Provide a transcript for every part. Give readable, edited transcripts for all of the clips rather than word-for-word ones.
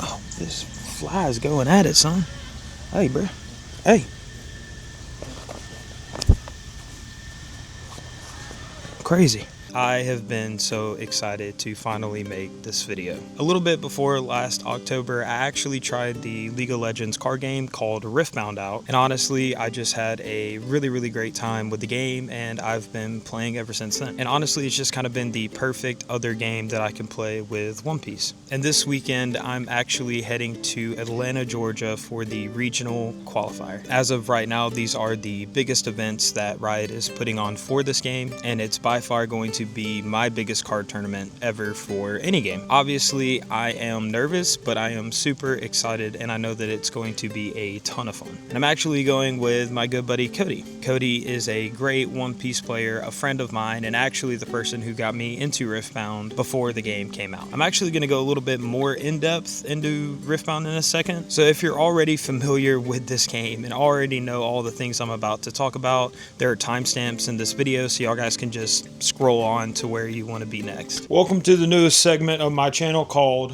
Oh, this fly's going at it, son. Hey, bro. Hey. Crazy. I have been so excited to finally make this video. A little bit before last October, I actually tried the League of Legends card game called Riftbound out, and honestly, I just had a really great time with the game, and I've been playing ever since then. And honestly, it's just kind of been the perfect other game that I can play with One Piece. And this weekend, I'm actually heading to Atlanta, Georgia for the Regional Qualifier. As of right now, these are the biggest events that Riot is putting on for this game, and it's by far going to be my biggest card tournament ever for any game. Obviously, I am nervous, but I am super excited, and I know that it's going to be a ton of fun. And I'm actually going with my good buddy Cody. Cody is a great One Piece player, a friend of mine, and actually the person who got me into Riftbound before the game came out. I'm actually going to go a little bit more in depth into Riftbound in a second. So if you're already familiar with this game and already know all the things I'm about to talk about, there are timestamps in this video so y'all guys can just scroll on to where you want to be next. Welcome to the newest segment of my channel called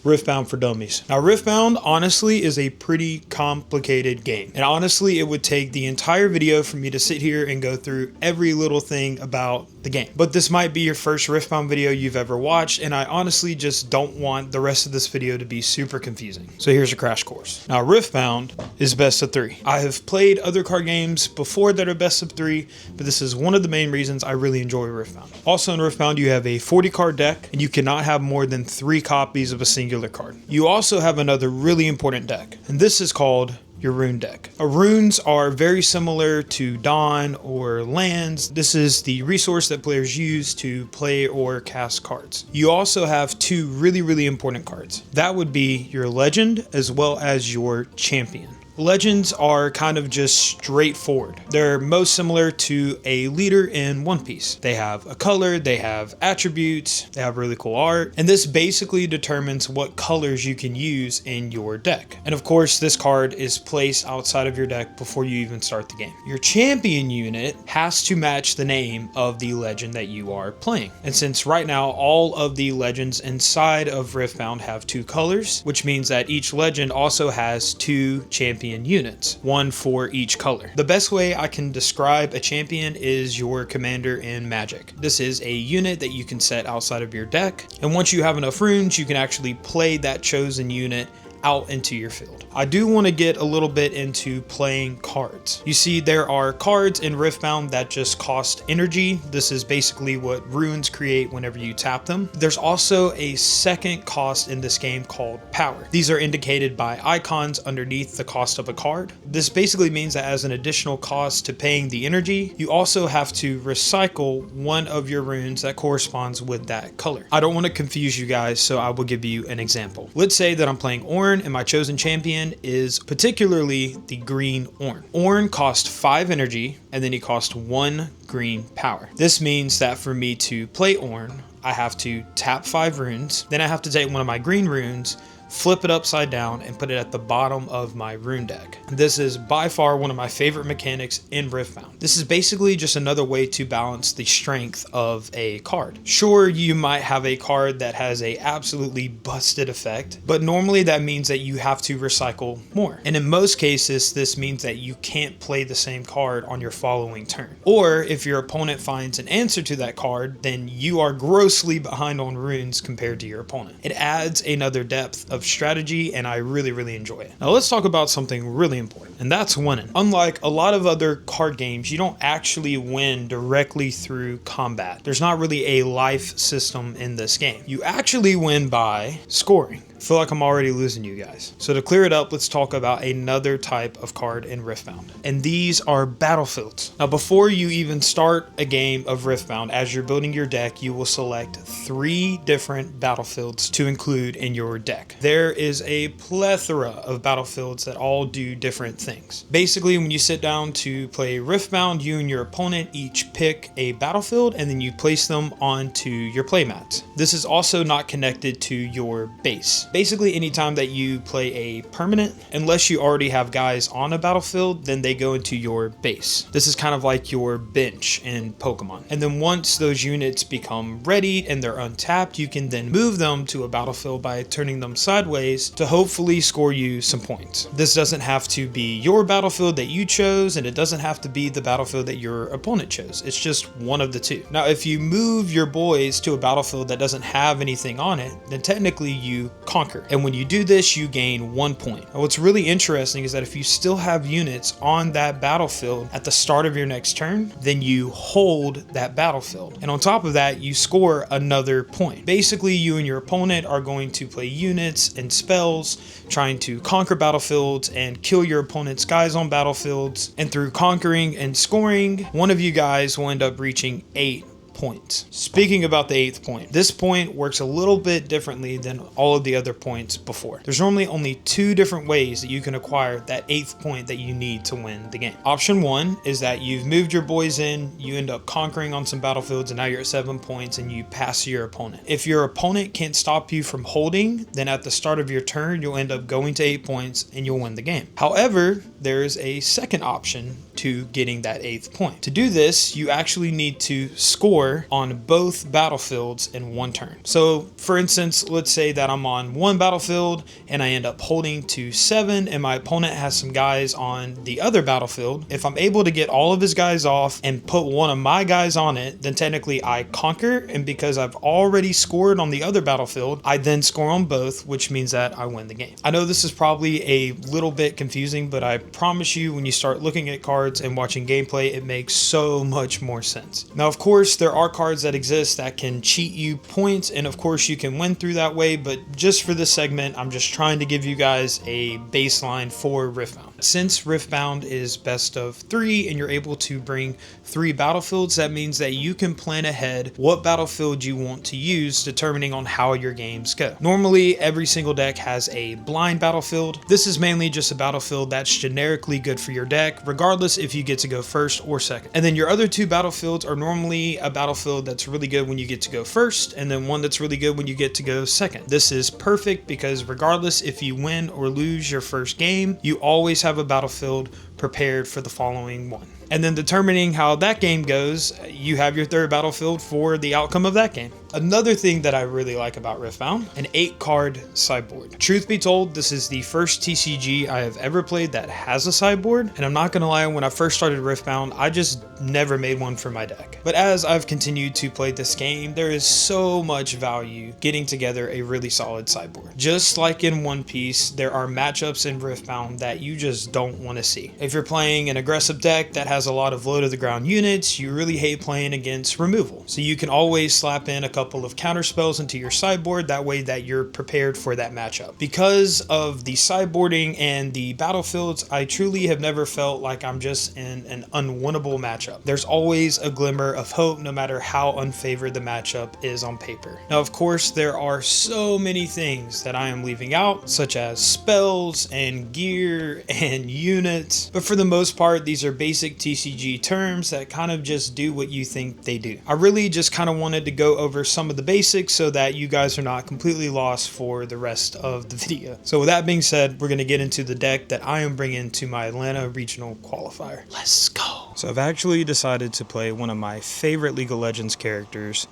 Riftbound for Dummies. Now, Riftbound honestly is a pretty complicated game, and honestly it would take the entire video for me to sit here and go through every little thing about the game. But this might be your first Riftbound video you've ever watched, and I honestly just don't want the rest of this video to be super confusing. So here's a crash course. Now, Riftbound is best of 3. I have played other card games before that are best of 3, but this is one of the main reasons I really enjoy Riftbound. Also in Riftbound, you have a 40 card deck, and you cannot have more than 3 copies of a singular card. You also have another really important deck, and this is called your rune deck. Runes are very similar to Dawn or lands. This is the resource that players use to play or cast cards. You also have 2 really important cards. That would be your legend as well as your champion. Legends are kind of just straightforward. They're most similar to a leader in One Piece. They have a color, they have attributes, they have really cool art, and this basically determines what colors you can use in your deck. And of course, this card is placed outside of your deck before you even start the game. Your champion unit has to match the name of the legend that you are playing. And since right now all of the legends inside of Riftbound have 2 colors, which means that each legend also has 2 champion units, 1 for each color. The best way I can describe a champion is your commander in Magic. This is a unit that you can set outside of your deck, and once you have enough runes, you can actually play that chosen unit out into your field. I do want to get a little bit into playing cards. You see, there are cards in Riftbound that just cost energy. This is basically what runes create whenever you tap them. There's also a second cost in this game called power. These are indicated by icons underneath the cost of a card. This basically means that as an additional cost to paying the energy, you also have to recycle one of your runes that corresponds with that color. I don't want to confuse you guys, so I will give you an example. Let's say that I'm playing orange and my chosen champion is particularly the green Ornn. Ornn costs 5 energy, and then he costs 1 green power. This means that for me to play Ornn, I have to tap 5 runes, then I have to take one of my green runes, flip it upside down, and put it at the bottom of my rune deck. This is by far one of my favorite mechanics in Riftbound. This is basically just another way to balance the strength of a card. Sure, you might have a card that has a absolutely busted effect, but normally that means that you have to recycle more. And in most cases, this means that you can't play the same card on your following turn. Or if your opponent finds an answer to that card, then you are grossly behind on runes compared to your opponent. It adds another depth of strategy, and I really enjoy it. Now let's talk about something really important, and that's winning. Unlike a lot of other card games, you don't actually win directly through combat. There's not really a life system in this game. You actually win by scoring. I feel like I'm already losing you guys. So to clear it up, let's talk about another type of card in Riftbound. And these are battlefields. Now, before you even start a game of Riftbound, as you're building your deck, you will select 3 different battlefields to include in your deck. There is a plethora of battlefields that all do different things. Basically, when you sit down to play Riftbound, you and your opponent each pick a battlefield, and then you place them onto your playmats. This is also not connected to your base. Basically, anytime that you play a permanent, unless you already have guys on a battlefield, then they go into your base. This is kind of like your bench in Pokemon. And then once those units become ready and they're untapped, you can then move them to a battlefield by turning them sideways to hopefully score you some points. This doesn't have to be your battlefield that you chose, and it doesn't have to be the battlefield that your opponent chose. It's just one of the two. Now, if you move your boys to a battlefield that doesn't have anything on it, then technically you conquer. And when you do this, you gain 1 point. Now, what's really interesting is that if you still have units on that battlefield at the start of your next turn, then you hold that battlefield. And on top of that, you score another point. Basically, you and your opponent are going to play units and spells, trying to conquer battlefields and kill your opponent's guys on battlefields. And through conquering and scoring, one of you guys will end up reaching 8 points. Speaking about the 8th point, this point works a little bit differently than all of the other points before. There's normally only 2 different ways that you can acquire that 8th point that you need to win the game. Option 1 is that you've moved your boys in, you end up conquering on some battlefields, and now you're at 7 points and you pass your opponent. If your opponent can't stop you from holding, then at the start of your turn, you'll end up going to 8 points and you'll win the game. However, there's a second option to getting that 8th point. To do this, you actually need to score on both battlefields in one turn. So for instance, let's say that I'm on one battlefield and I end up holding to 7 and my opponent has some guys on the other battlefield. If I'm able to get all of his guys off and put one of my guys on it, then technically I conquer, and because I've already scored on the other battlefield, I then score on both, which means that I win the game. I know this is probably a little bit confusing, but I promise you when you start looking at cards and watching gameplay, it makes so much more sense. Now, of course, there are cards that exist that can cheat you points, and of course you can win through that way, but just for this segment, I'm just trying to give you guys a baseline for Riftbound. Since Riftbound is best of 3 and you're able to bring 3 battlefields, that means that you can plan ahead what battlefield you want to use, determining on how your games go. Normally, every single deck has a blind battlefield. This is mainly just a battlefield that's generically good for your deck, regardless if you get to go first or second. And then your other 2 battlefields are normally a battlefield that's really good when you get to go first, and then one that's really good when you get to go second. This is perfect because regardless if you win or lose your first game, you always have a battlefield prepared for the following one. And then determining how that game goes, you have your 3rd battlefield for the outcome of that game. Another thing that I really like about Riftbound, an 8-card sideboard. Truth be told, this is the first TCG I have ever played that has a sideboard, and I'm not gonna lie, when I first started Riftbound, I just never made one for my deck. But as I've continued to play this game, there is so much value getting together a really solid sideboard. Just like in One Piece, there are matchups in Riftbound that you just don't want to see. If you're playing an aggressive deck that has a lot of low to the ground units, you really hate playing against removal. So you can always slap in a couple of counter spells into your sideboard, that way that you're prepared for that matchup. Because of the sideboarding and the battlefields, I truly have never felt like I'm just in an unwinnable matchup. There's always a glimmer of hope no matter how unfavored the matchup is on paper. Now, of course, there are so many things that I am leaving out, such as spells and gear and units, but for the most part, these are basic TCG terms that kind of just do what you think they do. I really just kind of wanted to go over some of the basics so that you guys are not completely lost for the rest of the video. So with that being said, we're going to get into the deck that I am bringing to my Atlanta Regional Qualifier. Let's go. So I've actually decided to play one of my favorite League of Legends characters,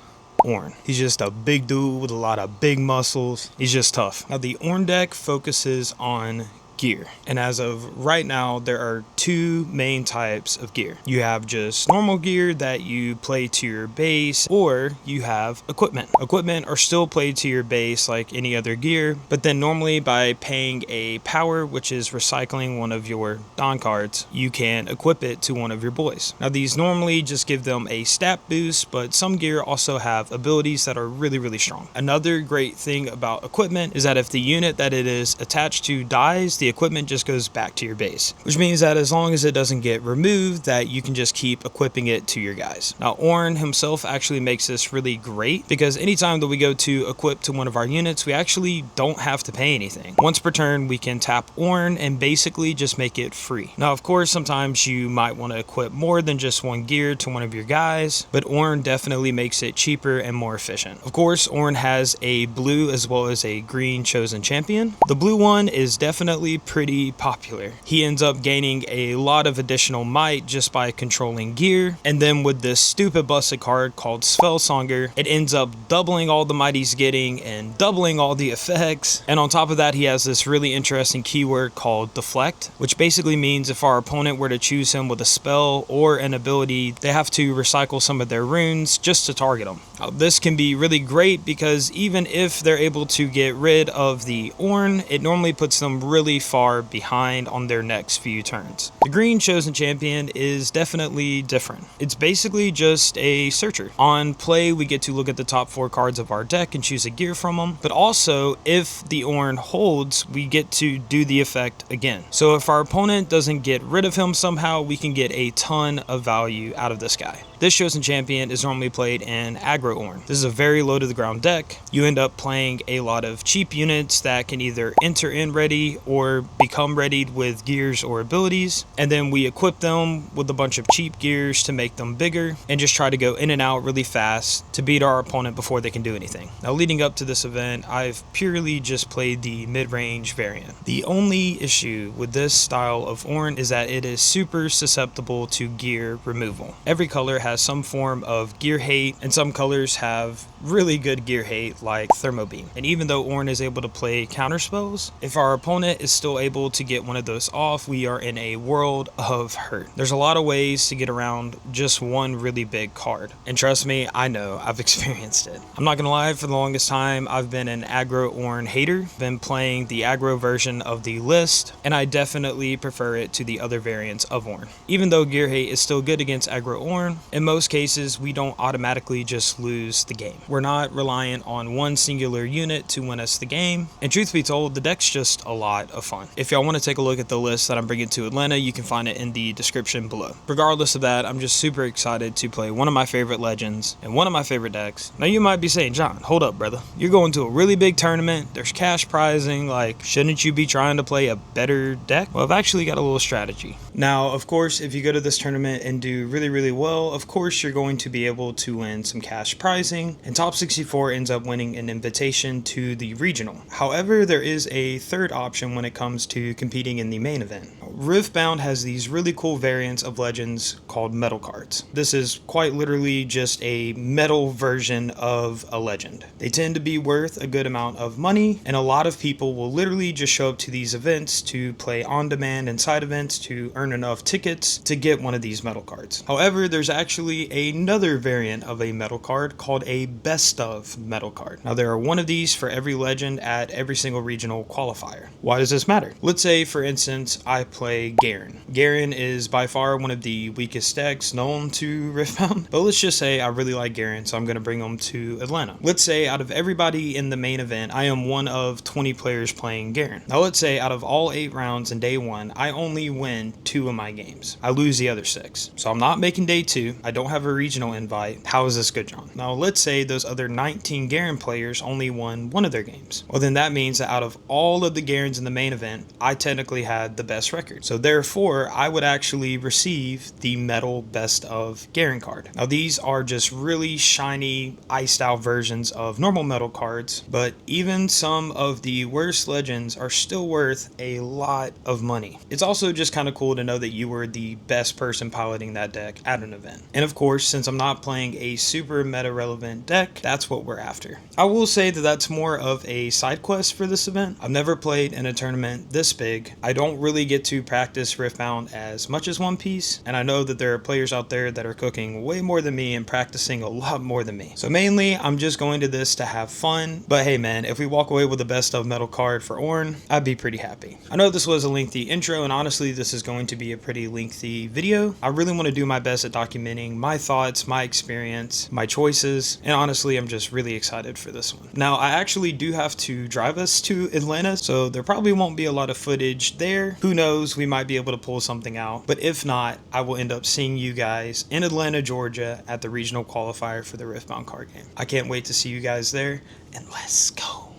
Ornn. He's just a big dude with a lot of big muscles. He's just tough. Now the Ornn deck focuses on gear, and as of right now there are 2 main types of gear. You have just normal gear that you play to your base, or you have equipment. Equipment are still played to your base like any other gear, but then normally by paying a power, which is recycling one of your Don cards, you can equip it to one of your boys. Now these normally just give them a stat boost, but some gear also have abilities that are really strong. Another great thing about equipment is that if the unit that it is attached to dies, the equipment just goes back to your base, which means that as long as it doesn't get removed, that you can just keep equipping it to your guys. Now, Ornn himself actually makes this really great because anytime that we go to equip to one of our units, we actually don't have to pay anything. Once per turn, we can tap Ornn and basically just make it free. Now, of course, sometimes you might want to equip more than just one gear to one of your guys, but Ornn definitely makes it cheaper and more efficient. Of course, Ornn has a blue as well as a green chosen champion. The blue one is definitely pretty popular. He ends up gaining a lot of additional might just by controlling gear, and then with this stupid busted card called Spellsonger, it ends up doubling all the might he's getting and doubling all the effects. And on top of that, he has this really interesting keyword called Deflect, which basically means if our opponent were to choose him with a spell or an ability, they have to recycle some of their runes just to target him. Now, this can be really great because even if they're able to get rid of the Ornn, it normally puts them really far behind on their next few turns. The green chosen champion is definitely different. It's basically just a searcher. On play, we get to look at the top 4 cards of our deck and choose a gear from them, but also if the Ornn holds, we get to do the effect again. So if our opponent doesn't get rid of him somehow, we can get a ton of value out of this guy. This chosen champion is normally played in aggro Ornn. This is a very low to the ground deck. You end up playing a lot of cheap units that can either enter in ready or become readied with gears or abilities, and then we equip them with a bunch of cheap gears to make them bigger and just try to go in and out really fast to beat our opponent before they can do anything. Now, leading up to this event, I've purely just played the mid-range variant. The only issue with this style of Ornn is that it is super susceptible to gear removal. Every color has some form of gear hate, and some colors have really good gear hate like Thermo Beam. And even though Ornn is able to play counter spells, if our opponent is still able to get one of those off, we are in a world of hurt. There's a lot of ways to get around just one really big card, and trust me, I know, I've experienced it. I'm not gonna lie, for the longest time I've been an aggro Ornn hater, been playing the aggro version of the list, and I definitely prefer it to the other variants of Ornn. Even though gear hate is still good against aggro Ornn, in most cases we don't automatically just lose the game. We're not reliant on one singular unit to win us the game, and truth be told, the deck's just a lot of fun. If y'all want to take a look at the list that I'm bringing to Atlanta, you can find it in the description below. Regardless of that, I'm just super excited to play one of my favorite legends and one of my favorite decks. Now you might be saying, John, hold up brother, you're going to a really big tournament, there's cash prizing, like shouldn't you be trying to play a better deck? Well, I've actually got a little strategy. Now, of course, if you go to this tournament and do really well, of course you're going to be able to win some cash prizing, and Top 64 ends up winning an invitation to the regional. However, there is a third option when it comes to competing in the main event. Riftbound has these really cool variants of legends called metal cards. This is quite literally just a metal version of a legend. They tend to be worth a good amount of money, and a lot of people will literally just show up to these events to play on demand and side events to earn enough tickets to get one of these metal cards. However, there's actually another variant of a metal card called a best of metal card. Now, there are one of these for every legend at every single regional qualifier. Why does this matter? Let's say, for instance, I play Garen. Garen is by far one of the weakest decks known to Riftbound, but let's just say I really like Garen, so I'm going to bring him to Atlanta. Let's say out of everybody in the main event, I am one of 20 players playing Garen. Now, let's say out of all 8 rounds in day 1, I only win 2 of my games. I lose the other 6. So I'm not making day 2. I don't have a regional invite. How is this good, John? Now, let's say those other 19 Garen players only won 1 of their games. Well, then that means that out of all of the Garens in the main event, I technically had the best record. So therefore, I would actually receive the metal best of Garen card. Now, these are just really shiny, iced out versions of normal metal cards, but even some of the worst legends are still worth a lot of money. It's also just kind of cool to know that you were the best person piloting that deck at an event. And of course, since I'm not playing a super meta relevant deck, that's what we're after. I will say that that's more of a side quest for this event. I've never played in a tournament this big. I don't really get to practice Riftbound as much as One Piece, and I know that there are players out there that are cooking way more than me and practicing a lot more than me. So mainly, I'm just going to this to have fun, but hey man, if we walk away with the best of metal card for Ornn, I'd be pretty happy. I know this was a lengthy intro, and honestly, this is going to be a pretty lengthy video. I really want to do my best at documenting my thoughts, my experience, my choices, choices, and honestly, I'm just really excited for this one. Now, I actually do have to drive us to Atlanta, so there probably won't be a lot of footage there. Who knows, we might be able to pull something out, but if not, I will end up seeing you guys in Atlanta, Georgia at the regional qualifier for the Riftbound card game. I can't wait to see you guys there, and let's go.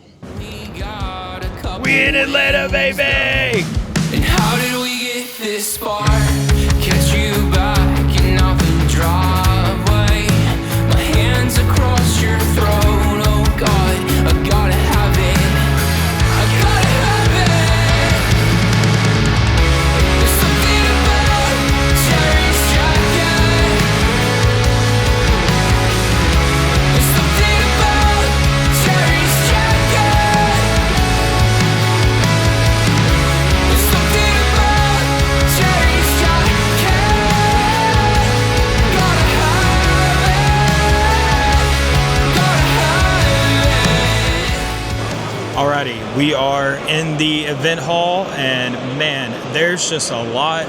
We in Atlanta, baby! And how did we get this far? Catch you backing off the driveway. My hands across your throat. Oh God, I gotta have it. I gotta have it. There's something about Jerry's jacket. There's something about Jerry's jacket. There's something about Jerry's jacket. Gotta have it. Gotta have it. Alrighty, we are in the event hall, and man, there's just a lot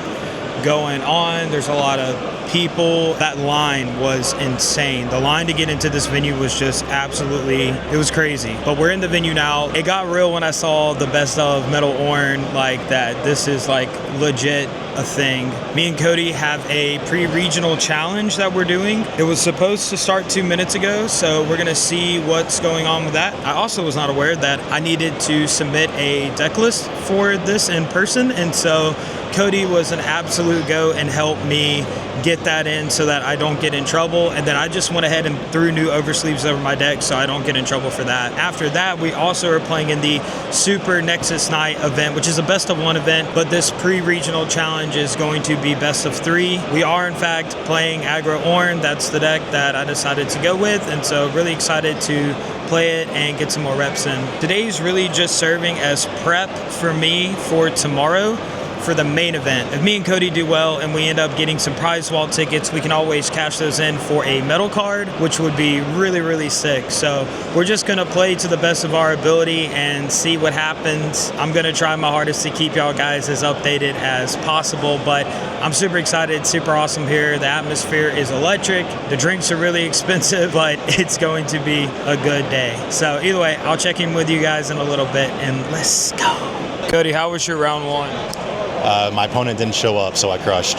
going on. There's a lot of people. That line was insane. The line to get into this venue was just absolutely, it was crazy. But we're in the venue now. It got real when I saw the best of Metal Orn, like that. This is like legit a thing. Me and Cody have a pre-regional challenge that we're doing. It was supposed to start 2 minutes ago, so we're gonna see what's going on with that. I also was not aware that I needed to submit a deck list for this in person, and so Cody was an absolute go and helped me get that in so that I don't get in trouble. And then I just went ahead and threw new oversleeves over my deck so I don't get in trouble for that. After that, we also are playing in the Super Nexus Night event, which is a best of 1 event, but this pre-regional challenge is going to be best of 3. We are in fact playing Aggro Orn. That's the deck that I decided to go with, and so really excited to play it and get some more reps in. Today's really just serving as prep for me for tomorrow, for the main event. If me and Cody do well and we end up getting some prize vault tickets, we can always cash those in for a medal card, which would be really, really sick. So we're just gonna play to the best of our ability and see what happens. I'm gonna try my hardest to keep y'all guys as updated as possible, but I'm super excited, super awesome here. The atmosphere is electric. The drinks are really expensive, but it's going to be a good day. So either way, I'll check in with you guys in a little bit, and let's go. Cody, how was your round 1? My opponent didn't show up, so I crushed.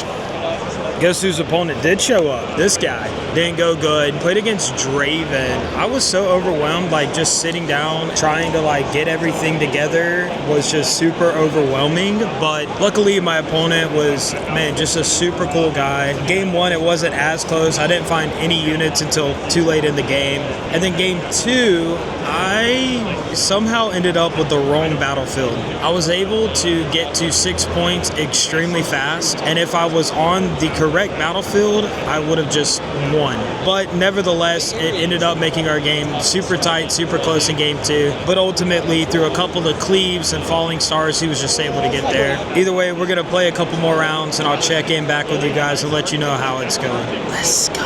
Guess whose opponent did show up? This guy. Didn't go good. Played against Draven. I was so overwhelmed, like just sitting down, trying to like get everything together was just super overwhelming. But luckily my opponent was, man, just a super cool guy. Game 1, it wasn't as close. I didn't find any units until too late in the game. And then game 2, I somehow ended up with the wrong battlefield. I was able to get to 6 points extremely fast, and if I was on the correct battlefield, I would have just won. But nevertheless, it ended up making our game super tight, super close in game 2. But ultimately, through a couple of cleaves and falling stars, he was just able to get there. Either way, we're gonna play a couple more rounds, and I'll check in back with you guys and let you know how it's going. Let's go.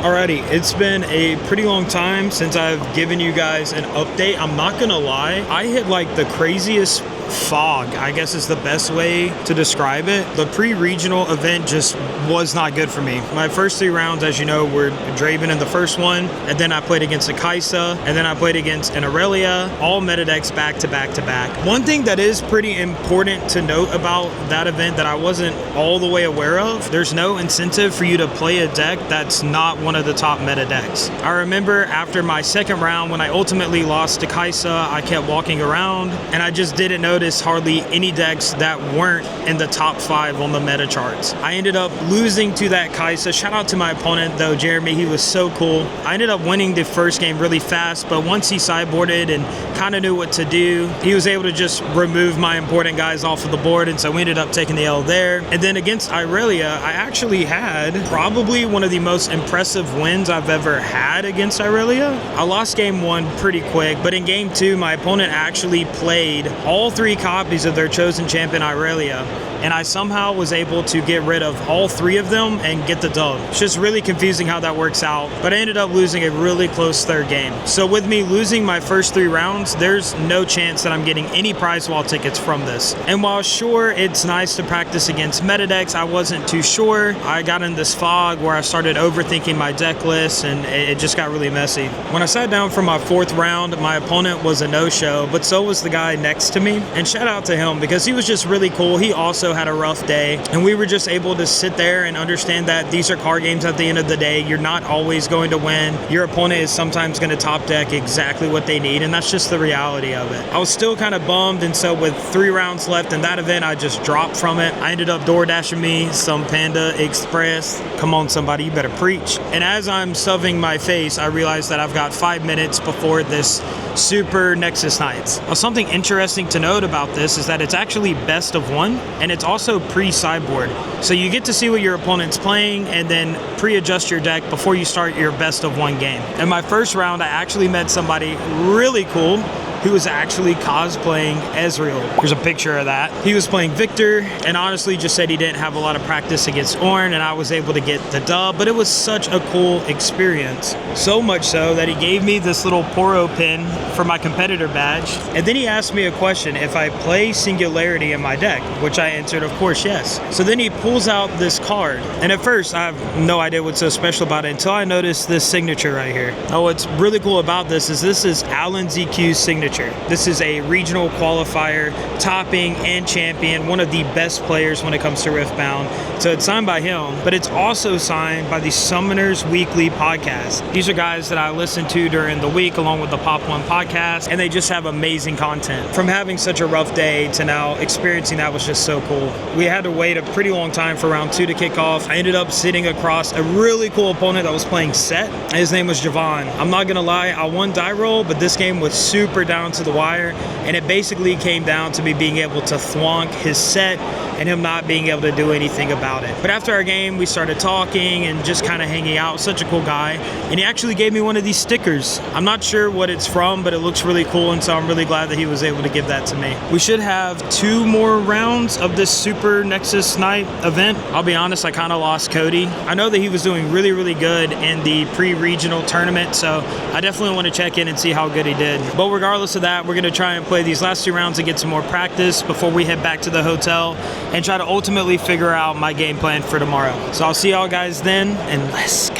Alrighty, it's been a pretty long time since I've given you guys an update. I'm not gonna lie, I hit like the craziest fog, I guess is the best way to describe it. The pre-regional event just was not good for me. My first 3 rounds, as you know, were Draven in the first one, and then I played against a Kaisa, and then I played against an Aurelia, all meta decks back to back to back. One thing that is pretty important to note about that event that I wasn't all the way aware of, there's no incentive for you to play a deck that's not one of the top meta decks. I remember after my second round, when I ultimately lost to Kaisa, I kept walking around, and I just didn't notice hardly any decks that weren't in the top 5 on the meta charts. I ended up losing to that Kaisa. Shout out to my opponent though, Jeremy, he was so cool. I ended up winning the first game really fast, but once he sideboarded and kind of knew what to do, he was able to just remove my important guys off of the board, and so we ended up taking the L there. And then against Aurelia, I actually had probably one of the most impressive wins I've ever had against Aurelia. I lost game 1 pretty quick, but in game 2, my opponent actually played all 3 3 copies of their chosen champion Irelia, and I somehow was able to get rid of all 3 of them and get the dub. It's just really confusing how that works out, but I ended up losing a really close 3rd game. So with me losing my first 3 rounds, there's no chance that I'm getting any prize wall tickets from this. And while sure, it's nice to practice against meta decks, I wasn't too sure. I got in this fog where I started overthinking my deck list, and it just got really messy. When I sat down for my 4th round, my opponent was a no-show, but so was the guy next to me. And shout out to him because he was just really cool. He also had a rough day, and we were just able to sit there and understand that these are card games at the end of the day. You're not always going to win. Your opponent is sometimes going to top deck exactly what they need, and that's just the reality of it. I was still kind of bummed, and so with 3 rounds left in that event, I just dropped from it. I ended up door dashing me some Panda Express. Come on, somebody, you better preach. And as I'm subbing my face, I realized that I've got 5 minutes before this Super Nexus Nights. Now, something interesting to note about this is that it's actually best of 1, and it's also pre-sideboard. So you get to see what your opponent's playing and then pre-adjust your deck before you start your best of 1 game. In my first round, I actually met somebody really cool who was actually cosplaying Ezreal. Here's a picture of that. He was playing Victor and honestly just said he didn't have a lot of practice against Ornn, and I was able to get the dub, but it was such a cool experience. So much so that he gave me this little Poro pin for my competitor badge, and then he asked me a question if I play Singularity in my deck, which I answered, of course, yes. So then he pulls out this card, and at first I have no idea what's so special about it until I noticed this signature right here. Now what's really cool about this is Alan ZQ's signature. This is a regional qualifier, topping and champion, one of the best players when it comes to Riftbound. So it's signed by him, but it's also signed by the Summoners Weekly podcast. These are guys that I listen to during the week along with the Pop 1 podcast, and they just have amazing content. From having such a rough day to now experiencing that was just so cool. We had to wait a pretty long time for round 2 to kick off. I ended up sitting across a really cool opponent that was playing Set. His name was Javon. I'm not gonna lie, I won die roll, but this game was super down to the wire, and it basically came down to me being able to thwonk his Set and him not being able to do anything about it. But after our game, we started talking and just kind of hanging out. Such a cool guy, and he actually gave me one of these stickers. I'm not sure what it's from, but it looks really cool, and so I'm really glad that he was able to give that to me. We should have 2 more rounds of this Super Nexus Night event. I'll be honest, I kind of lost Cody. I know that he was doing really, really good in the pre-regional tournament, so I definitely want to check in and see how good he did. But regardless of that, we're going to try and play these last 2 rounds and get some more practice before we head back to the hotel and try to ultimately figure out my game plan for tomorrow. So I'll see y'all guys then, and let's go.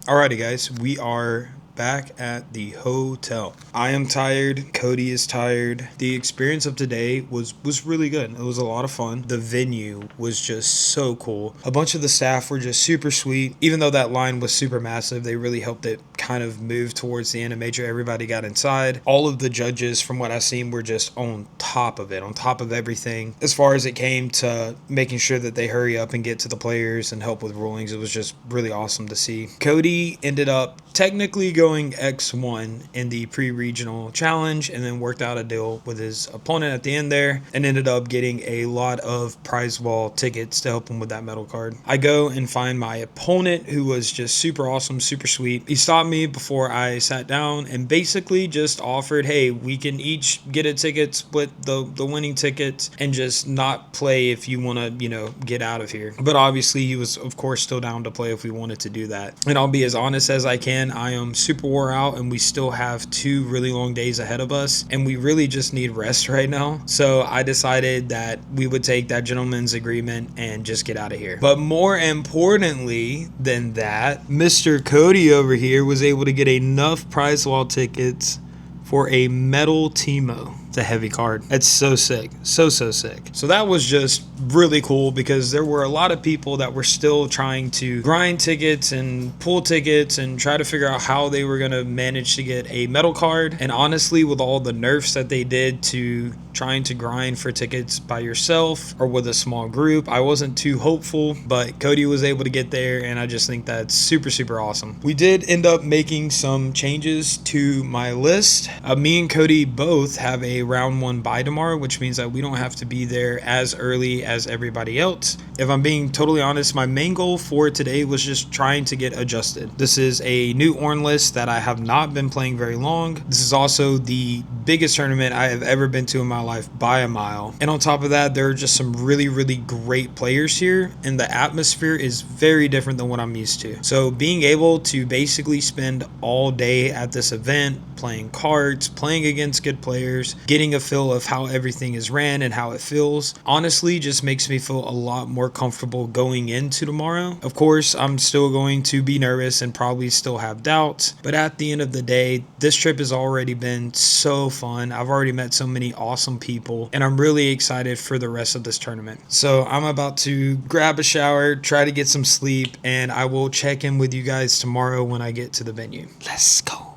Alrighty guys, we are back at the hotel. I am tired. Cody is tired. The experience of today was really good. It was a lot of fun. The venue was just so cool. A bunch of the staff were just super sweet. Even though that line was super massive, they really helped it kind of move towards the end and made sure everybody got inside. All of the judges, from what I've seen, were just on top of it, on top of everything. As far as it came to making sure that they hurry up and get to the players and help with rulings, it was just really awesome to see. Cody ended up technically going X1 in the pre-regional challenge, and then worked out a deal with his opponent at the end there, and ended up getting a lot of prize wall tickets to help him with that medal card. I go and find my opponent, who was just super awesome, super sweet. He stopped me before I sat down and basically just offered, hey, we can each get a ticket, split the winning tickets, and just not play if you want to, get out of here. But obviously he was, of course, still down to play if we wanted to do that. And I'll be as honest as I can. I am super wore out, and we still have 2 really long days ahead of us, and we really just need rest right now. So I decided that we would take that gentleman's agreement and just get out of here. But more importantly than that, Mr. Cody over here was able to get enough prize wall tickets for a metal Teemo. It's a heavy card. It's so sick. So sick. So that was just really cool, because there were a lot of people that were still trying to grind tickets and pull tickets and try to figure out how they were going to manage to get a metal card. And honestly, with all the nerfs that they did to trying to grind for tickets by yourself or with a small group, I wasn't too hopeful, but Cody was able to get there, and I just think that's super awesome. We did end up making some changes to my list. Me and Cody both have a a round 1 bye tomorrow, which means that we don't have to be there as early as everybody else. If I'm being totally honest, my main goal for today was just trying to get adjusted. This is a new Ornn list that I have not been playing very long. This is also the biggest tournament I have ever been to in my life by a mile. And on top of that, there are just some really great players here, and the atmosphere is very different than what I'm used to. So being able to basically spend all day at this event playing cards, playing against good players, getting a feel of how everything is ran and how it feels, honestly just makes me feel a lot more comfortable going into tomorrow. Of course, I'm still going to be nervous and probably still have doubts, but at the end of the day, this trip has already been so fun. I've already met so many awesome people, and I'm really excited for the rest of this tournament. So I'm about to grab a shower, try to get some sleep, and I will check in with you guys tomorrow when I get to the venue. Let's go.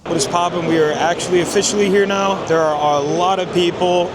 What is poppin'? We are actually officially here now. There are a lot of people,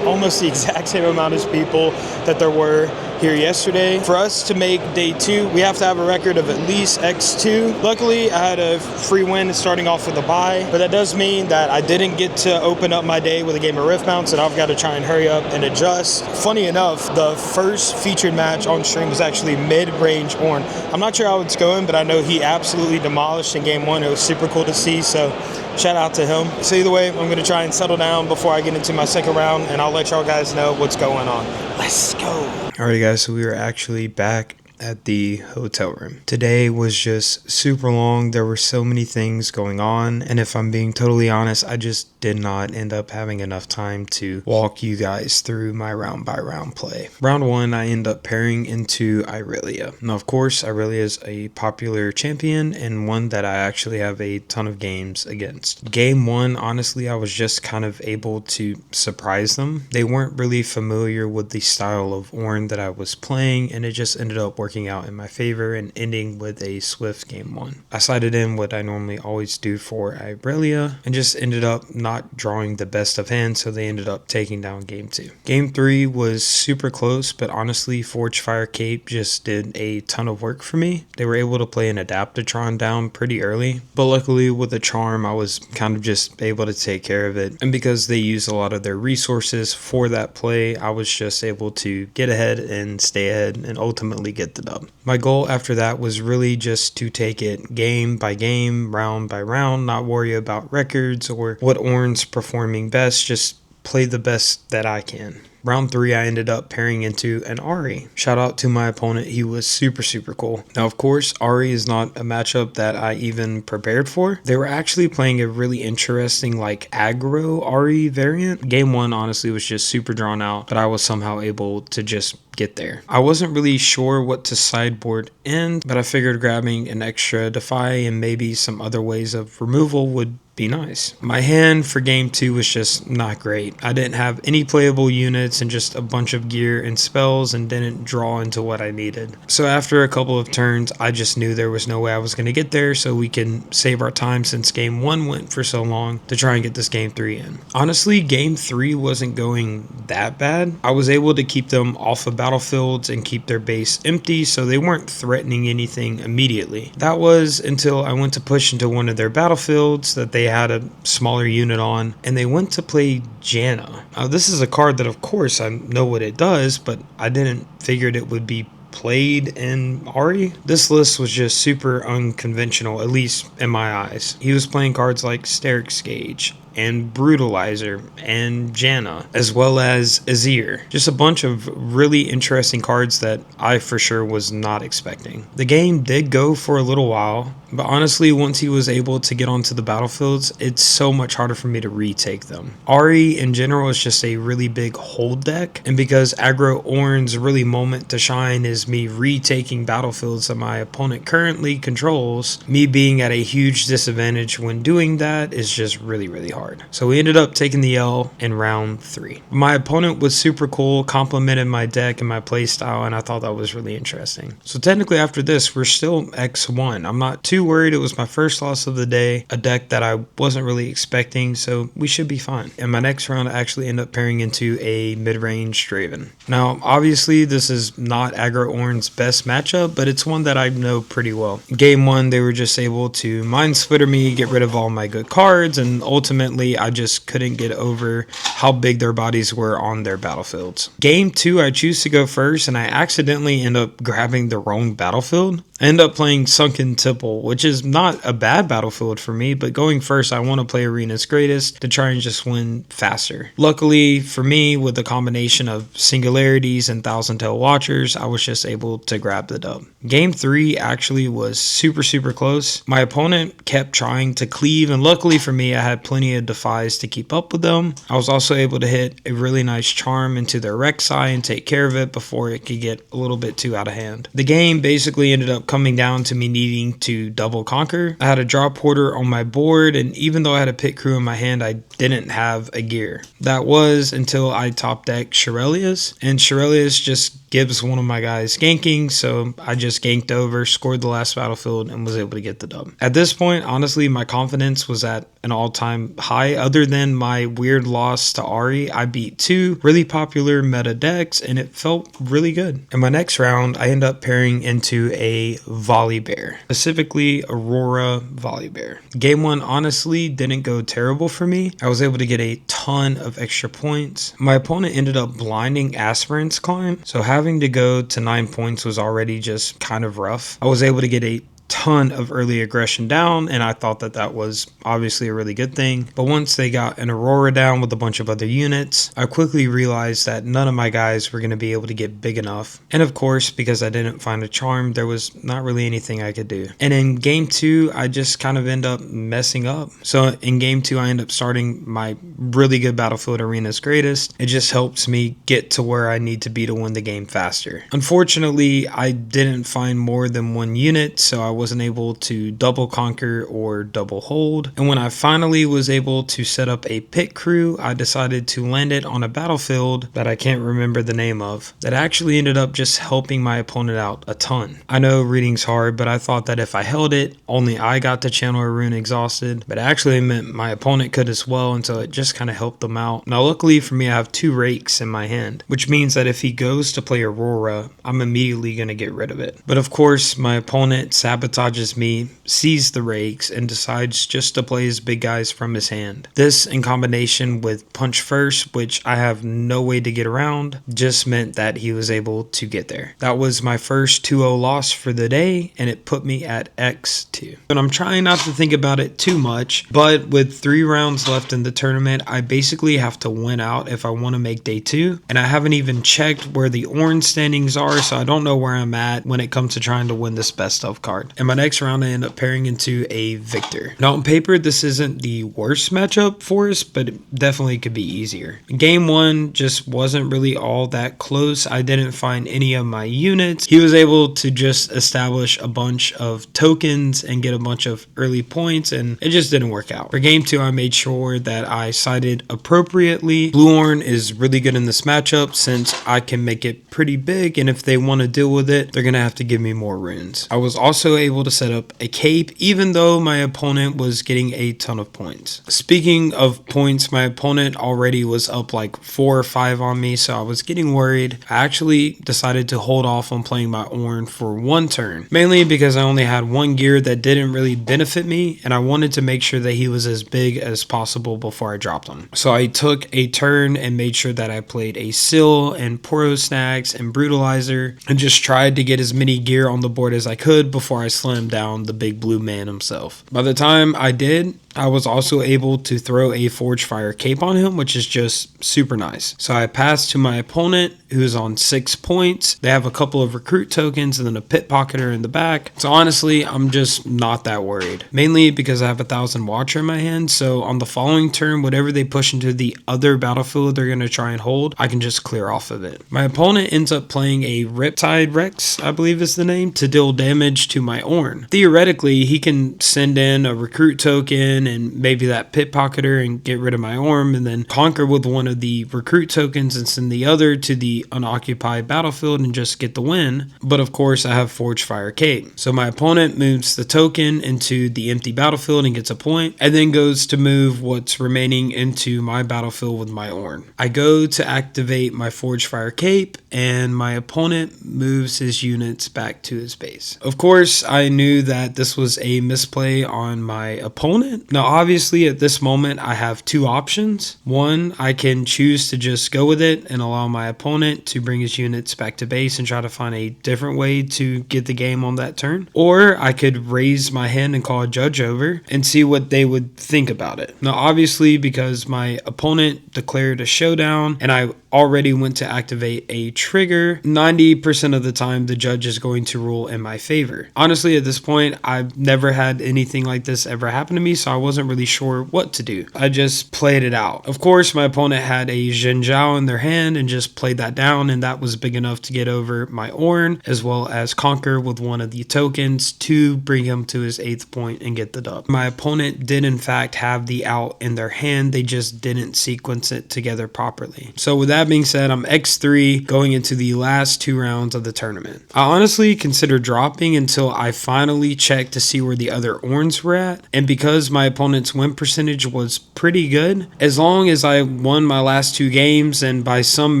almost the exact same amount of people that there were here yesterday. For us to make day 2, we have to have a record of at least X2. Luckily, I had a free win starting off with a bye, but that does mean that I didn't get to open up my day with a game of Riftbound, so now I've got to try and hurry up and adjust. Funny enough, the first featured match on stream was actually mid-range Ornn. I'm not sure how it's going, but I know he absolutely demolished in game 1. It was super cool to see, so shout out to him. So either way, I'm going to try and settle down before I get into my second round, and I'll let y'all guys know what's going on. Let's go. Alrighty guys, so we are actually back at the hotel room. Today was just super long. There were so many things going on, and if I'm being totally honest, I just did not end up having enough time to walk you guys through my round by round play. Round 1, I end up pairing into Irelia. Now of course, Irelia is a popular champion and one that I actually have a ton of games against. Game 1, honestly, I was just kind of able to surprise them. They weren't really familiar with the style of Ornn that I was playing, and it just ended up working out in my favor and ending with a swift game 1. I sided in what I normally always do for Irelia and just ended up not drawing the best of hands, so they ended up taking down game 2. Game 3 was super close, but honestly, Forge Fire Cape just did a ton of work for me. They were able to play an Adaptatron down pretty early, but luckily with the charm, I was kind of just able to take care of it. And because they used a lot of their resources for that play, I was just able to get ahead and stay ahead and ultimately get the dub. My goal after that was really just to take it game by game, round by round, not worry about records or what Ornn's performing best, just play the best that I can. Round 3, I ended up pairing into an Ahri. Shout out to my opponent, he was super cool. Now of course, Ahri is not a matchup that I even prepared for. They were actually playing a really interesting like aggro Ahri variant. Game 1 honestly was just super drawn out, but I was somehow able to just get there. I wasn't really sure what to sideboard in, but I figured grabbing an extra Defy and maybe some other ways of removal would be nice. My hand for game 2 was just not great. I didn't have any playable units and just a bunch of gear and spells and didn't draw into what I needed. So after a couple of turns, I just knew there was no way I was going to get there, so we can save our time since game 1 went for so long to try and get this game 3 in. Honestly, game 3 wasn't going that bad. I was able to keep them off of battlefields and keep their base empty, so they weren't threatening anything immediately. That was until I went to push into one of their battlefields that they had a smaller unit on, and they went to play Janna. Now this is a card that of course I know what it does, but I didn't figure it would be played in Ahri. This list was just super unconventional, at least in my eyes. He was playing cards like Sterix Gauge and Brutalizer and Janna, as well as Azir. Just a bunch of really interesting cards that I for sure was not expecting. The game did go for a little while, but honestly, once he was able to get onto the battlefields, it's so much harder for me to retake them. Ahri in general is just a really big hold deck, and because aggro Ornn's really moment to shine is me retaking battlefields that my opponent currently controls, me being at a huge disadvantage when doing that is just really hard. So we ended up taking the L in round 3. My opponent was super cool, complimented my deck and my playstyle, and I thought that was really interesting. So technically after this, we're still X1. I'm not too worried. It was my first loss of the day, a deck that I wasn't really expecting, so we should be fine. In my next round, I actually end up pairing into a mid-range Draven. Now, obviously, this is not aggro Ornn's best matchup, but it's one that I know pretty well. Game 1, they were just able to Mind Splitter me, get rid of all my good cards, and ultimately Unfortunately, I just couldn't get over how big their bodies were on their battlefields. Game 2, I choose to go first, and I accidentally end up grabbing the wrong battlefield. I end up playing Sunken Temple, which is not a bad battlefield for me, but going first, I want to play Arena's Greatest to try and just win faster. Luckily for me, with the combination of Singularities and Thousand Tail Watchers, I was just able to grab the dub. Game 3 actually was super close. My opponent kept trying to cleave, and luckily for me, I had plenty of defies to keep up with them. I was also able to hit a really nice charm into their Rek'Sai and take care of it before it could get a little bit too out of hand. The game basically ended up coming down to me needing to double conquer. I had a drop porter on my board, and even though I had a pit crew in my hand, I didn't have a gear. That was until I top decked Shirelius, and Shirelius just gives one of my guys ganking, so I just ganked over, scored the last battlefield, and was able to get the dub. At this point, honestly, my confidence was at an all-time high. Other than my weird loss to Ahri, I beat 2 really popular meta decks, and it felt really good. In my next round, I end up pairing into a Volibear, specifically Aurora Volibear. Game 1 honestly didn't go terrible for me. I was able to get a ton of extra points. My opponent ended up blinding Aspirant's Climb, so having to go to 9 points was already just kind of rough. I was able to get a ton of early aggression down, and I thought that that was obviously a really good thing. But once they got an Aurora down with a bunch of other units, I quickly realized that none of my guys were going to be able to get big enough. And of course, because I didn't find a charm, there was not really anything I could do. And in game 2, I just kind of end up messing up. So in game 2, I end up starting my really good battlefield, Arena's Greatest. It just helps me get to where I need to be to win the game faster. Unfortunately, I didn't find more than one unit, so I wasn't able to double conquer or double hold. And when I finally was able to set up a pit crew, I decided to land it on a battlefield that I can't remember the name of, that actually ended up just helping my opponent out a ton. I know reading's hard, but I thought that if I held it, only I got to channel a rune exhausted, but it actually meant my opponent could as well, and so it just kind of helped them out. Now luckily for me, I have 2 rakes in my hand, which means that if he goes to play Aurora, I'm immediately going to get rid of it. But of course, my opponent sabotages me, sees the rakes, and decides just to play his big guys from his hand. This, in combination with Punch First, which I have no way to get around, just meant that he was able to get there. That was my first 2-0 loss for the day, and it put me at X2. And I'm trying not to think about it too much, but with 3 rounds left in the tournament, I basically have to win out if I want to make day 2, and I haven't even checked where the orange standings are, so I don't know where I'm at when it comes to trying to win this best of card. In my next round, I end up pairing into a Victor. Now on paper, this isn't the worst matchup for us, but it definitely could be easier. Game 1 just wasn't really all that close. I didn't find any of my units. He was able to just establish a bunch of tokens and get a bunch of early points, and it just didn't work out. For game 2, I made sure that I sided appropriately. Bluehorn is really good in this matchup since I can make it pretty big, and if they want to deal with it, they're going to have to give me more runes. I was also able to set up a cape, even though my opponent was getting a ton of points. Speaking of points, my opponent already was up like 4 or 5 on me, so I was getting worried. I actually decided to hold off on playing my Ornn for 1 turn, mainly because I only had 1 gear that didn't really benefit me, and I wanted to make sure that he was as big as possible before I dropped him. So I took a turn and made sure that I played a Syl and Poro Snags and Brutalizer, and just tried to get as many gear on the board as I could before I slammed down the big blue man himself. By the time I did, I was also able to throw a Forge Fire cape on him, which is just super nice. So I passed to my opponent, who's on 6 points. They have a couple of recruit tokens and then a pit pocketer in the back. So honestly, I'm just not that worried. Mainly because I have 1,000 Watcher in my hand, so on the following turn, whatever they push into the other battlefield they're going to try and hold, I can just clear off of it. My opponent ends up playing a Riptide Rex, I believe is the name, to deal damage to my Ornn. Theoretically, he can send in a recruit token and maybe that pit pocketer and get rid of my Ornn, and then conquer with one of the recruit tokens and send the other to the unoccupied battlefield and just get the win. But of course, I have Forge Fire cape. So my opponent moves the token into the empty battlefield and gets a point, and then goes to move what's remaining into my battlefield with my Ornn. I go to activate my Forge Fire cape, and my opponent moves his units back to his base. Of course, I knew that this was a misplay on my opponent. Now, obviously, at this moment, I have two options. One, I can choose to just go with it and allow my opponent to bring his units back to base and try to find a different way to get the game on that turn. Or I could raise my hand and call a judge over and see what they would think about it. Now, obviously, because my opponent declared a showdown and I already went to activate a trigger, 90% of the time the judge is going to rule in my favor. Honestly, at this point, I've never had anything like this ever happen to me, so I wasn't really sure what to do. I just played it out. Of course, my opponent had a Zhen Zhao in their hand and just played that down, and that was big enough to get over my Ornn, as well as conquer with one of the tokens to bring him to his 8th point and get the dub. My opponent did in fact have the out in their hand, they just didn't sequence it together properly. So with that being said, I'm X3 going into the last 2 rounds of the tournament. I honestly considered dropping until I finally checked to see where the other Ornns were at, and because my opponent's win percentage was pretty good, as long as I won my last 2 games and by some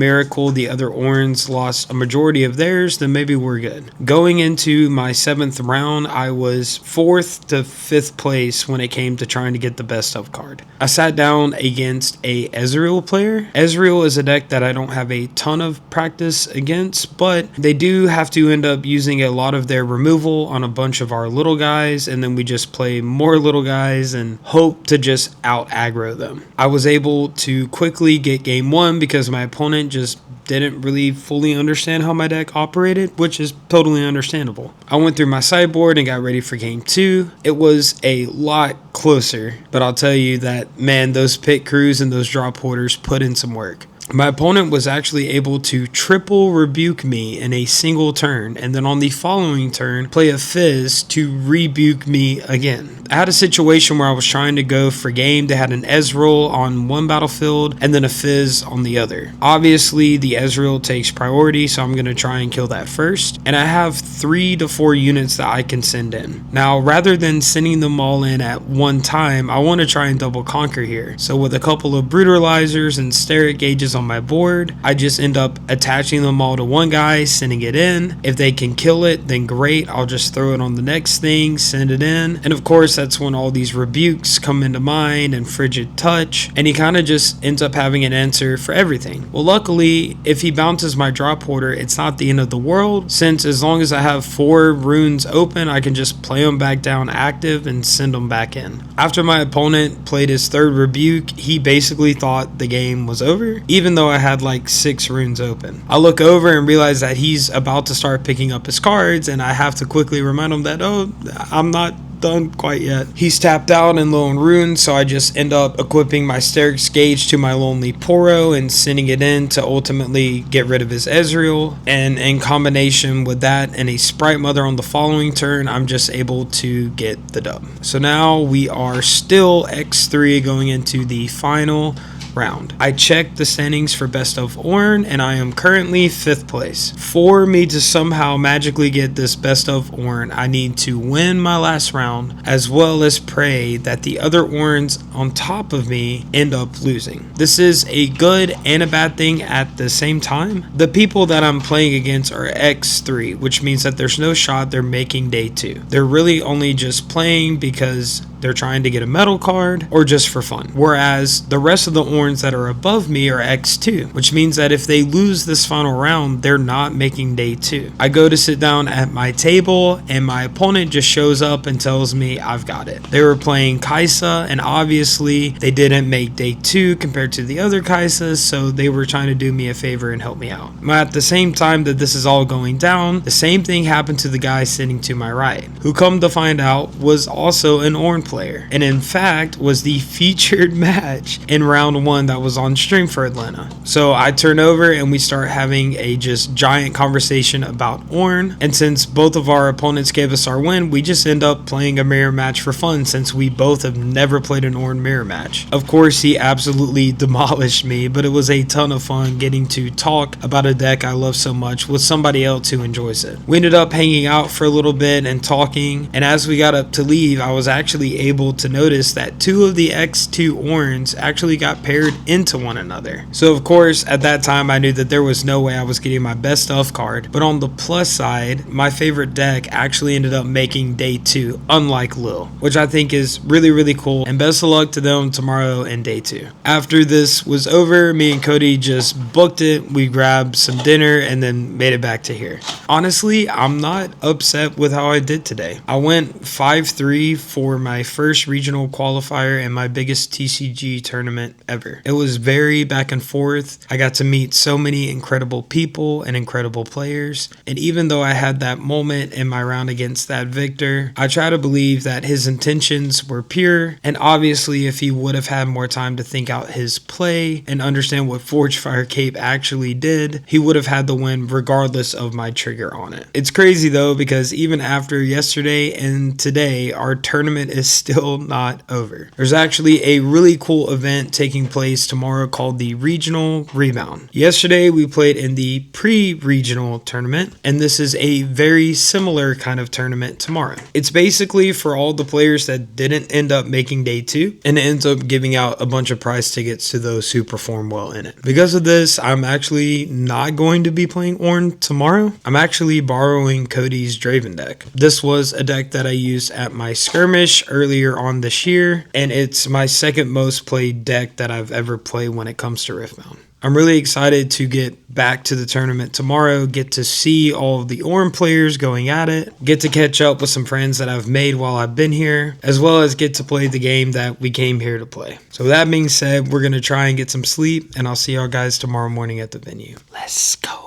miracle the other Ornns lost a majority of theirs, then maybe we're good. Going into my 7th round, I was 4th to 5th place when it came to trying to get the best of card. I sat down against a Ezreal player. Ezreal is a deck that I don't have a ton of practice against, but they do have to end up using a lot of their removal on a bunch of our little guys, and then we just play more little guys and hope to just out aggro them. I was able to quickly get game 1 because my opponent just didn't really fully understand how my deck operated, which is totally understandable. I went through my sideboard and got ready for game 2. It was a lot closer, but I'll tell you that, man, those pit crews and those drop hoarders put in some work. My opponent was actually able to triple rebuke me in a single turn, and then on the following turn play a Fizz to rebuke me again. I had a situation where I was trying to go for game. They had an Ezreal on one battlefield and then a Fizz on the other. Obviously the Ezreal takes priority, so I'm going to try and kill that first, and I have 3 to 4 units that I can send in. Now, rather than sending them all in at one time, I want to try and double conquer here. So with a couple of brutalizers and Strat gauges on my board, I just end up attaching them all to one guy, sending it in. If they can kill it, then great, I'll just throw it on the next thing, send it in. And of course, that's when all these rebukes come into mind and frigid touch, and he kind of just ends up having an answer for everything. Well, luckily, if he bounces my drop hoarder, it's not the end of the world, since as long as I have 4 runes open, I can just play them back down active and send them back in. After my opponent played his 3rd rebuke, he basically thought the game was over, even though I had like 6 runes open. I look over and realize that he's about to start picking up his cards, and I have to quickly remind him that, oh, I'm not done quite yet. He's tapped out and low on runes, so I just end up equipping my Sterix Gauge to my Lonely Poro and sending it in to ultimately get rid of his Ezreal, and in combination with that and a Sprite Mother on the following turn, I'm just able to get the dub. So now we are still X3 going into the final round. I checked the standings for best of Ornn, and I am currently 5th place. For me to somehow magically get this best of Ornn, I need to win my last round, as well as pray that the other Ornns on top of me end up losing. This is a good and a bad thing at the same time. The people that I'm playing against are X3, which means that there's no shot they're making day 2. They're really only just playing because they're trying to get a metal card or just for fun. Whereas the rest of the Ornns that are above me are X2, which means that if they lose this final round, they're not making day 2. I go to sit down at my table, and my opponent just shows up and tells me I've got it. They were playing Kai'Sa, and obviously they didn't make day 2 compared to the other Kai'Sas, so they were trying to do me a favor and help me out. At the same time that this is all going down, the same thing happened to the guy sitting to my right, who, come to find out, was also an Ornn player, and in fact was the featured match in round 1 that was on stream for Atlanta. So I turn over and we start having a just giant conversation about Ornn, and since both of our opponents gave us our win, we just end up playing a mirror match for fun, since we both have never played an Ornn mirror match. Of course, he absolutely demolished me, but it was a ton of fun getting to talk about a deck I love so much with somebody else who enjoys it. We ended up hanging out for a little bit and talking, and as we got up to leave, I was actually actually able to notice that 2 of the X2 Orns actually got paired into one another. So of course, at that time, I knew that there was no way I was getting my best of card. But on the plus side, my favorite deck actually ended up making day 2, unlike Lil, which I think is really, really cool. And best of luck to them tomorrow in day 2. After this was over, me and Cody just booked it. We grabbed some dinner and then made it back to here. Honestly, I'm not upset with how I did today. I went 5-3 for my first regional qualifier and my biggest TCG tournament ever. It was very back and forth. I got to meet so many incredible people and incredible players. And even though I had that moment in my round against that Victor, I try to believe that his intentions were pure. And obviously, if he would have had more time to think out his play and understand what Forge Fire Cape actually did, he would have had the win regardless of my trigger on it. It's crazy though, because even after yesterday and today, our tournament is still not over. There's actually a really cool event taking place tomorrow called the Regional Rebound. Yesterday we played in the pre-regional tournament, and this is a very similar kind of tournament tomorrow. It's basically for all the players that didn't end up making day 2, and it ends up giving out a bunch of prize tickets to those who perform well in it. Because of this, I'm actually not going to be playing Ornn tomorrow. I'm actually borrowing Cody's Draven deck. This was a deck that I used at my skirmish earlier on this year, and it's my second most played deck that I've ever played when it comes to Riftbound. I'm really excited to get back to the tournament tomorrow, get to see all of the Ornn players going at it, get to catch up with some friends that I've made while I've been here, as well as get to play the game that we came here to play. So with that being said, we're going to try and get some sleep, and I'll see y'all guys tomorrow morning at the venue. Let's go.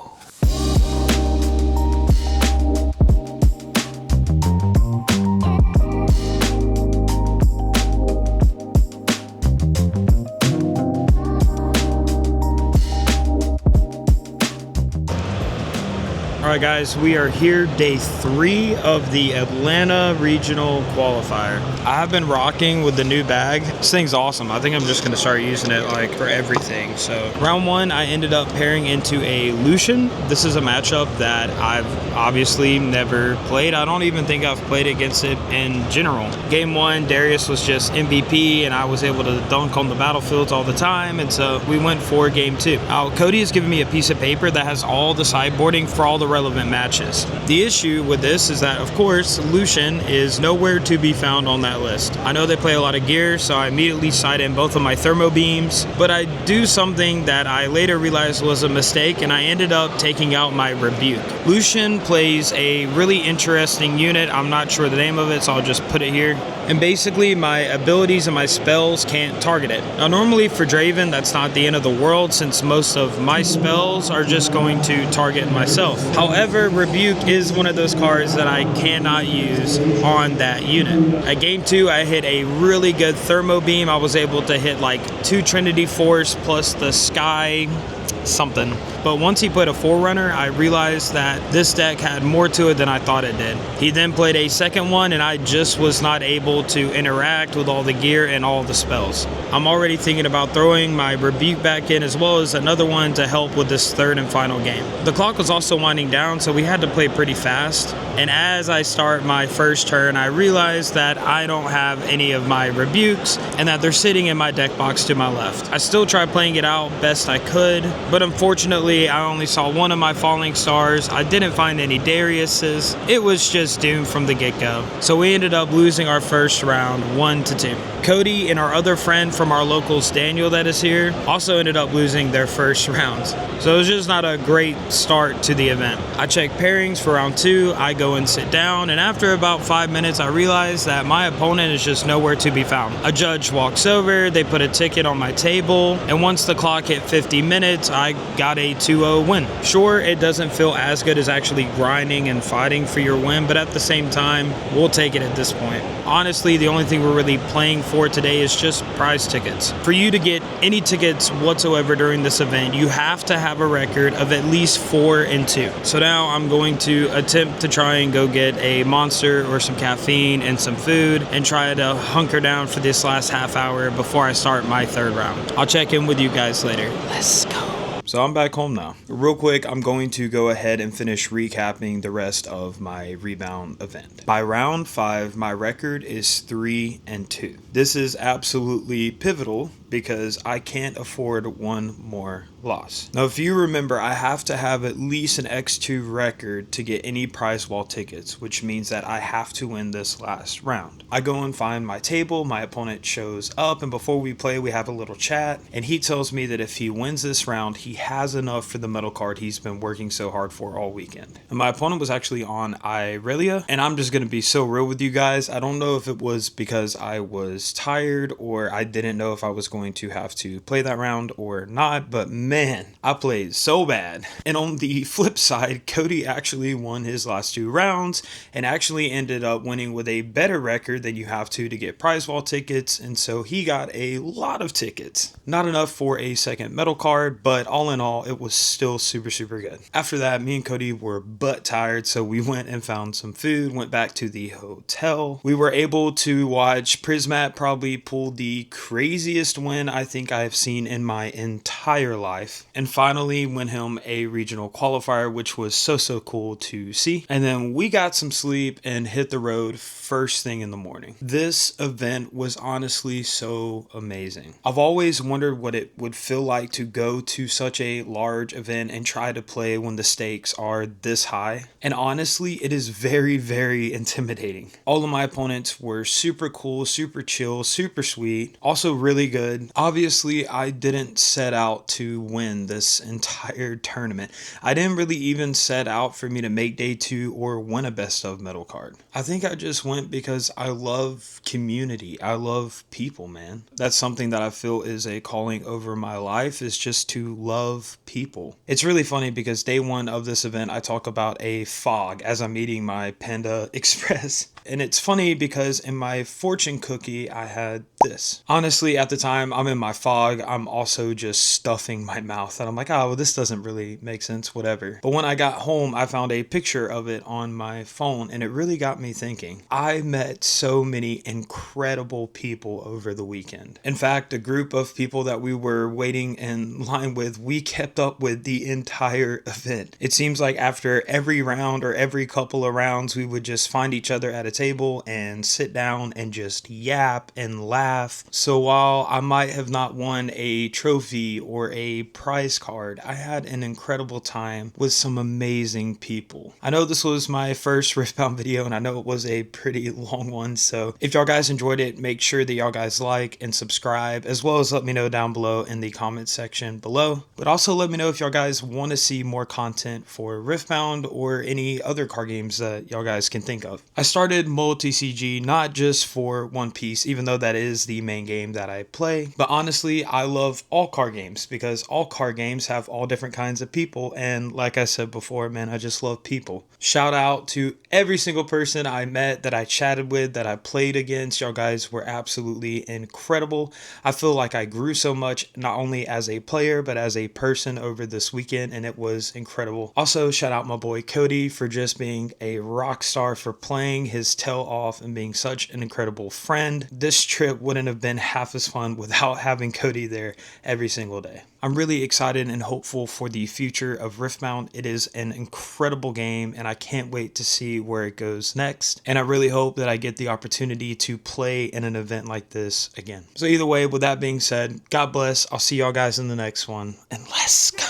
Alright guys, we are here day 3 of the Atlanta Regional Qualifier. I have been rocking with the new bag. This thing's awesome. I think I'm just going to start using it like for everything. So round 1, I ended up pairing into a Lucian. This is a matchup that I've obviously never played. I don't even think I've played against it in general. Game 1, Darius was just MVP and I was able to dunk on the battlefields all the time, and so we went for game 2. Now Cody has given me a piece of paper that has all the sideboarding for all the relevant matches. The issue with this is that, of course, Lucian is nowhere to be found on that list. I know they play a lot of gear, so I immediately side in both of my thermo beams, but I do something that I later realized was a mistake, and I ended up taking out my Rebuke. Lucian plays a really interesting unit. I'm not sure the name of it, so I'll just put it here. And basically, my abilities and my spells can't target it. Now, normally for Draven, that's not the end of the world, since most of my spells are just going to target myself. However, Rebuke is one of those cards that I cannot use on that unit. At game 2, I hit a really good thermo beam. I was able to hit like 2 Trinity Force plus the Sky something. But once he put a Forerunner, I realized that this deck had more to it than I thought it did. He then played a second one, and I just was not able to interact with all the gear and all the spells. I'm already thinking about throwing my Rebuke back in, as well as another one to help with this third and final game. The clock was also winding down, so we had to play pretty fast. And as I start my first turn, I realized that I don't have any of my Rebukes and that they're sitting in my deck box to my left. I still tried playing it out best I could, but unfortunately, I only saw one of my falling stars. I didn't find any Dariuses. It was just doomed from the get-go. So we ended up losing our first round 1-2. Cody and our other friend from our locals, Daniel, that is here, also ended up losing their first rounds. So it was just not a great start to the event. I checked pairings for round 2. I go and sit down, and after about 5 minutes, I realized that my opponent is just nowhere to be found. A judge walks over, they put a ticket on my table, and once the clock hit 50 minutes, I got a 2-0 win. Sure, it doesn't feel as good as actually grinding and fighting for your win, but at the same time, we'll take it at this point. Honestly, the only thing we're really playing for today is just prize tickets. For you to get any tickets whatsoever during this event, you have to have a record of at least 4-2. So now I'm going to attempt to try and go get a Monster or some caffeine and some food and try to hunker down for this last half hour before I start my third round. I'll check in with you guys later. Let's go. So I'm back home now. Real quick, I'm going to go ahead and finish recapping the rest of my rebound event. By round 5, my record is 3-2. This is absolutely pivotal because I can't afford one more loss. Now, if you remember, I have to have at least an X2 record to get any prize wall tickets, which means that I have to win this last round. I go and find my table, my opponent shows up, and before we play, we have a little chat, and he tells me that if he wins this round, he has enough for the medal card he's been working so hard for all weekend. And my opponent was actually on Irelia, and I'm just gonna be so real with you guys. I don't know if it was because I was tired or I didn't know if I was going to have to play that round or not, but man, I played so bad. And on the flip side, Cody actually won his last 2 rounds and actually ended up winning with a better record than you have to get prize wall tickets, and so he got a lot of tickets. Not enough for a second medal card, but all in all, it was still super good. After that, me and Cody were butt tired, so we went and found some food, went back to the hotel. We were able to watch Prismat probably pull the craziest win I think I've seen in my entire life, and finally win him a regional qualifier, which was so cool to see. And then we got some sleep and hit the road first thing in the morning. This event was honestly so amazing. I've always wondered what it would feel like to go to such a large event and try to play when the stakes are this high, and honestly it is very intimidating. All of my opponents were super cool, super chill, super sweet, also really good. Obviously I didn't set out to win this entire tournament. I didn't really even set out for me to make day 2 or win a best of medal card. I think I just went because I love community. I love people, man. That's something that I feel is a calling over my life, is just to love people. It's really funny because day 1 of this event, I talk about a fog as I'm eating my Panda Express. And it's funny because in my fortune cookie, I had this. Honestly, at the time, I'm in my fog. I'm also just stuffing my mouth. And I'm like, oh, well, this doesn't really make sense, whatever. But when I got home, I found a picture of it on my phone, and it really got me thinking. I met so many incredible people over the weekend. In fact, a group of people that we were waiting in line with, we kept up with the entire event. It seems like after every round or every couple of rounds, we would just find each other at a table and sit down and just yap and laugh. So while I might have not won a trophy or a prize card, I had an incredible time with some amazing people. I know this was my first Riftbound video, and I know it was a pretty long one, so if y'all guys enjoyed it, make sure that y'all guys like and subscribe, as well as let me know down below in the comment section below. But also let me know if y'all guys want to see more content for Riftbound or any other card games that y'all guys can think of. I started multi-CG not just for One Piece, even though that is the main game that I play, but honestly I love all card games because all card games have all different kinds of people, and like I said before, man, I just love people. Shout out to every single person I met, that I chatted with, that I played against. Y'all guys were absolutely incredible. I feel like I grew so much, not only as a player but as a person over this weekend, and it was incredible. Also, shout out my boy Cody for just being a rock star, for playing his tail off and being such an incredible friend. This trip wouldn't have been half as fun without having Cody there every single day. I'm really excited and hopeful for the future of Riftbound. It is an incredible game, and I can't wait to see where it goes next. And I really hope that I get the opportunity to play in an event like this again. So either way, with that being said, God bless. I'll see y'all guys in the next one, and let's go.